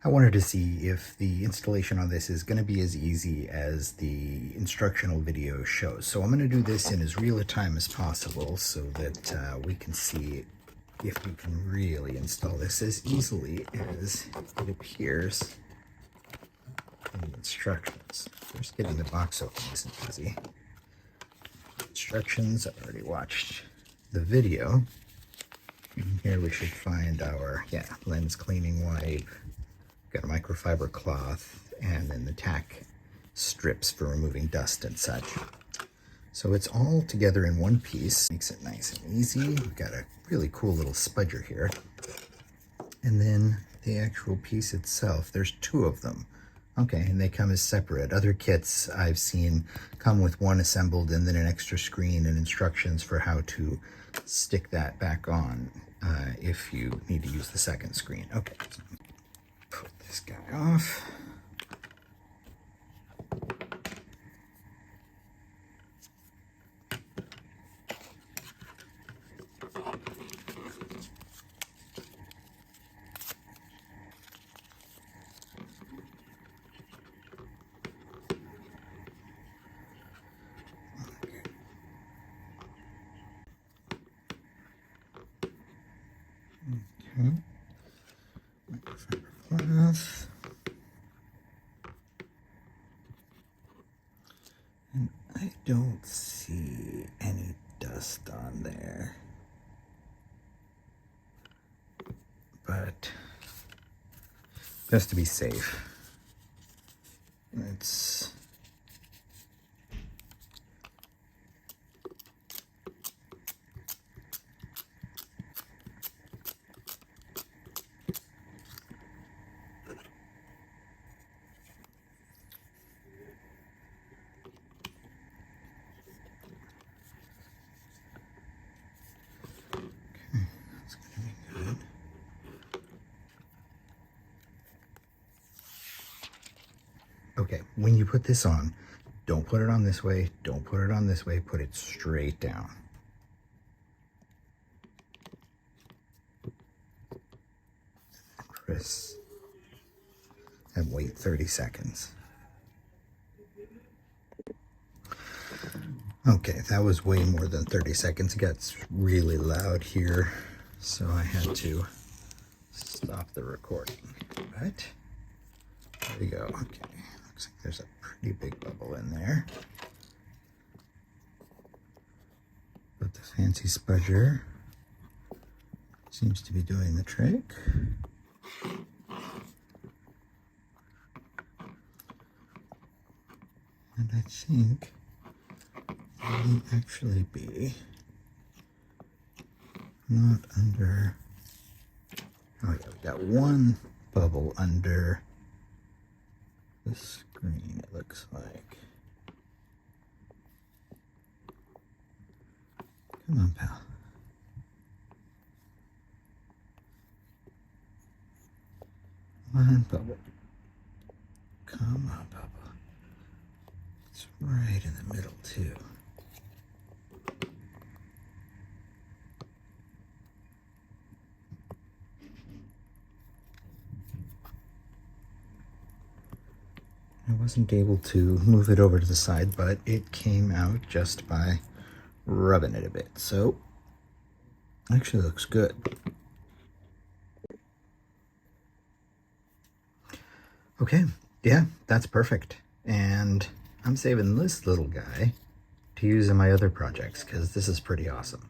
I wanted to see if the installation on this is going to be as easy as the instructional video shows. So I'm going to do this in as real a time as possible so that we can see if we can really install this as easily as it appears in the instructions. First, getting the box open isn't easy. Instructions, I've already watched the video. And here we should find our, lens cleaning wipe. Got a microfiber cloth, and then the tack strips for removing dust and such. So it's all together in one piece. Makes it nice and easy. We've got a really cool little spudger here. And then the actual piece itself, there's two of them. Okay, and they come as separate. Other kits I've seen come with one assembled and then an extra screen and instructions for how to stick that back on if you need to use the second screen. Okay, so put this guy off. Okay. Microfiber cloth. And I don't see any dust on there. But just to be safe, it's okay, when you put this on, don't put it on this way, don't put it on this way, put it straight down. Press and wait 30 seconds. Okay, that was way more than 30 seconds. It got really loud here, so I had to stop the recording. But there we go. Okay. Looks like there's a pretty big bubble in there. But the fancy spudger seems to be doing the trick. And I think it may actually be not under. Oh yeah, we got one bubble under the screen, it looks like. Come on, pal. One bubble. Come on, bubble. It's right in the middle, too. I wasn't able to move it over to the side, but it came out just by rubbing it a bit. So, actually looks good. Okay, yeah, that's perfect. And I'm saving this little guy to use in my other projects because this is pretty awesome.